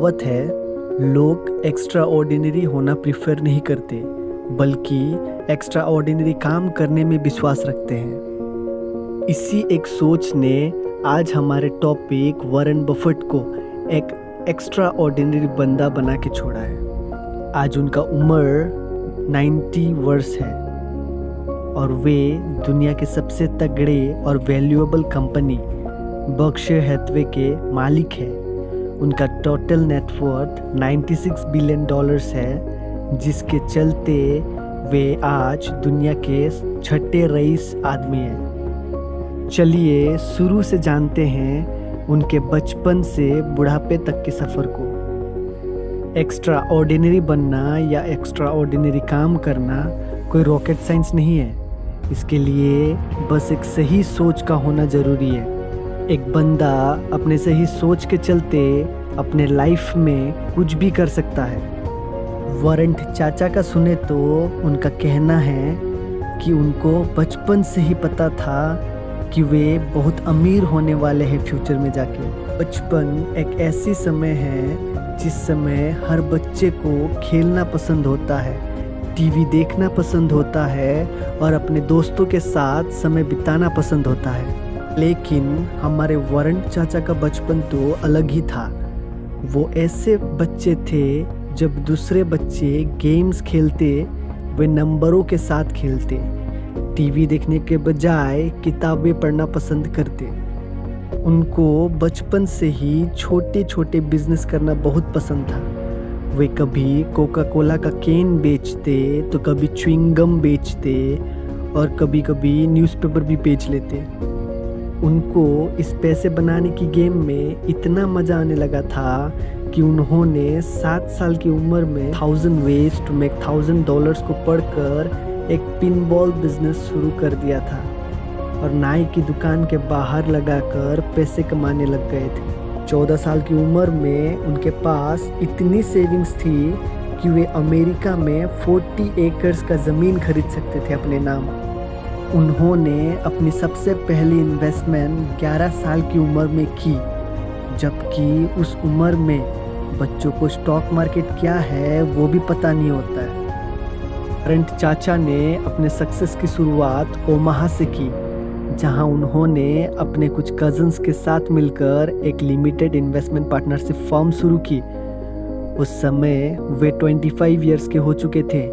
कहावत है, लोग एक्स्ट्रा ऑर्डिनरी होना प्रिफर नहीं करते बल्कि एक्स्ट्रा ऑर्डिनरी काम करने में विश्वास रखते हैं। इसी एक सोच ने आज हमारे टॉपिक वॉरेन बफेट को एक एक्स्ट्रा ऑर्डिनरी बंदा बना के छोड़ा है। आज उनका उम्र 90 वर्ष है और वे दुनिया के सबसे तगड़े और वैल्यूएबल कंपनी बर्कशायर हैथवे के मालिक हैं। उनका टोटल नेटवर्थ 96 बिलियन डॉलर्स है, जिसके चलते वे आज दुनिया के छठे रईस आदमी हैं। चलिए शुरू से जानते हैं उनके बचपन से बुढ़ापे तक के सफ़र को। एक्स्ट्रा ऑर्डिनरी बनना या एक्स्ट्रा ऑर्डिनरी काम करना कोई रॉकेट साइंस नहीं है। इसके लिए बस एक सही सोच का होना ज़रूरी है। एक बंदा अपने सही सोच के चलते अपने लाइफ में कुछ भी कर सकता है। वॉरेन चाचा का सुने तो उनका कहना है कि उनको बचपन से ही पता था कि वे बहुत अमीर होने वाले हैं फ्यूचर में जाके। बचपन एक ऐसी समय है जिस समय हर बच्चे को खेलना पसंद होता है, टीवी देखना पसंद होता है और अपने दोस्तों के साथ समय बिताना पसंद होता है। लेकिन हमारे वॉरेन चाचा का बचपन तो अलग ही था। वो ऐसे बच्चे थे जब दूसरे बच्चे गेम्स खेलते वे नंबरों के साथ खेलते, टीवी देखने के बजाय किताबें पढ़ना पसंद करते। उनको बचपन से ही छोटे छोटे बिजनेस करना बहुत पसंद था। वे कभी कोका कोला का कैन बेचते तो कभी च्युइंग गम बेचते और कभी कभी न्यूज़पेपर भी बेच लेते। उनको इस पैसे बनाने की गेम में इतना मज़ा आने लगा था कि उन्होंने 7 साल की उम्र में 1000 वेज टू मेक $1000 को पढ़कर एक पिनबॉल बिजनेस शुरू कर दिया था और नाई की दुकान के बाहर लगाकर पैसे कमाने लग गए थे। 14 साल की उम्र में उनके पास इतनी सेविंग्स थी कि वे अमेरिका में 40 एकर्स का ज़मीन खरीद सकते थे अपने नाम। उन्होंने अपनी सबसे पहली इन्वेस्टमेंट 11 साल की उम्र में की, जबकि उस उम्र में बच्चों को स्टॉक मार्केट क्या है वो भी पता नहीं होता है। वॉरेन चाचा ने अपने सक्सेस की शुरुआत ओमाहा से की, जहां उन्होंने अपने कुछ कज़न्स के साथ मिलकर एक लिमिटेड इन्वेस्टमेंट पार्टनरशिप फर्म शुरू की। उस समय वे 25 इयर्स के हो चुके थे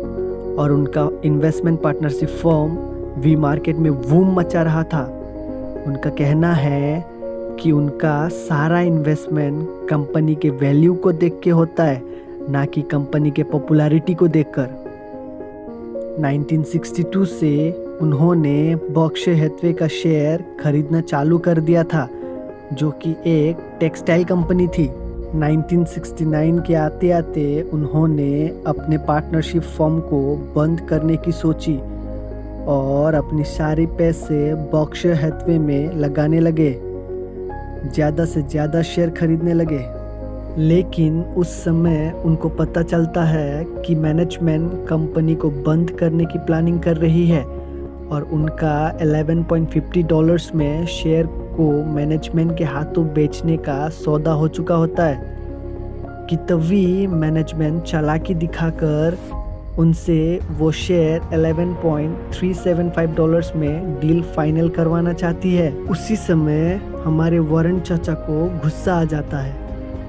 और उनका इन्वेस्टमेंट पार्टनरशिप फर्म वी मार्केट में बूम मचा रहा था। उनका कहना है कि उनका सारा इन्वेस्टमेंट कंपनी के वैल्यू को देख के होता है, ना कि कंपनी के पॉपुलैरिटी को देखकर। 1962 से उन्होंने बर्कशायर हैथवे का शेयर खरीदना चालू कर दिया था, जो कि एक टेक्सटाइल कंपनी थी। 1969 के आते आते उन्होंने अपने पार्टनरशिप फर्म को बंद करने की सोची और अपने सारे पैसे बर्कशायर हैथवे में लगाने लगे, ज़्यादा से ज़्यादा शेयर खरीदने लगे। लेकिन उस समय उनको पता चलता है कि मैनेजमेंट कंपनी को बंद करने की प्लानिंग कर रही है और उनका $11.50 में शेयर को मैनेजमेंट के हाथों बेचने का सौदा हो चुका होता है कि तभी मैनेजमेंट चालाकी दिखाकर उनसे वो शेयर $11.375 में डील फाइनल करवाना चाहती है। उसी समय हमारे वॉरेन चाचा को गुस्सा आ जाता है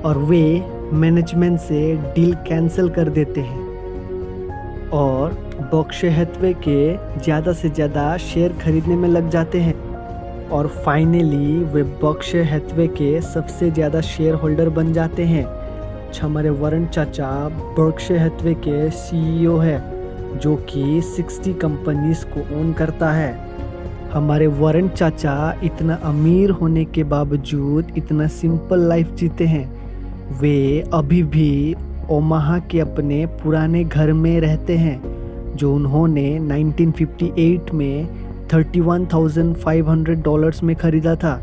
और वे मैनेजमेंट से डील कैंसिल कर देते हैं और बर्कशायर हैथवे के ज़्यादा से ज़्यादा शेयर खरीदने में लग जाते हैं और फाइनली वे बर्कशायर हैथवे के सबसे ज़्यादा शेयर होल्डर बन जाते हैं। हमारे वॉरेन चाचा बर्कशायर हैथवे के सीईओ है, जो कि 60 कंपनीज को ओन करता है। हमारे वॉरेन चाचा इतना अमीर होने के बावजूद इतना सिंपल लाइफ जीते हैं। वे अभी भी ओमाहा के अपने पुराने घर में रहते हैं, जो उन्होंने 1958 में $31,500 में खरीदा था।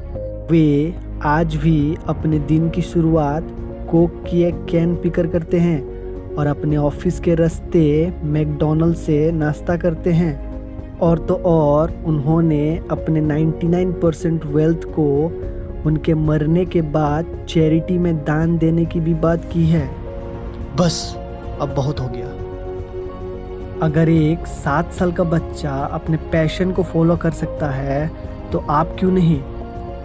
वे आज भी अपने दिन की शुरुआत कोक की एक कैन पीकर करते हैं और अपने ऑफिस के रास्ते मैकडॉनल्ड से नाश्ता करते हैं। और तो और उन्होंने अपने 99% वेल्थ को उनके मरने के बाद चैरिटी में दान देने की भी बात की है। बस अब बहुत हो गया। अगर एक 7 साल का बच्चा अपने पैशन को फॉलो कर सकता है तो आप क्यों नहीं?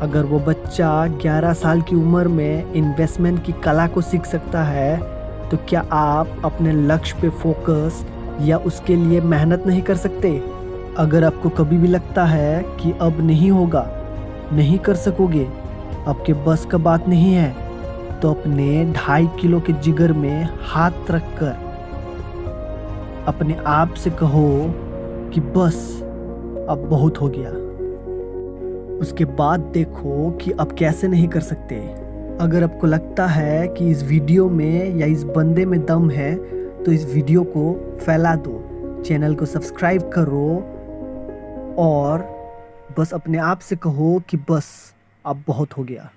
अगर वो बच्चा 11 साल की उम्र में इन्वेस्टमेंट की कला को सीख सकता है तो क्या आप अपने लक्ष्य पे फोकस या उसके लिए मेहनत नहीं कर सकते? अगर आपको कभी भी लगता है कि अब नहीं होगा, नहीं कर सकोगे, आपके बस का बात नहीं है, तो अपने 2.5 किलो के जिगर में हाथ रखकर अपने आप से कहो कि बस अब बहुत हो गया। उसके बाद देखो कि अब कैसे नहीं कर सकते। अगर आपको लगता है कि इस वीडियो में या इस बंदे में दम है तो इस वीडियो को फैला दो, चैनल को सब्सक्राइब करो और बस अपने आप से कहो कि बस अब बहुत हो गया।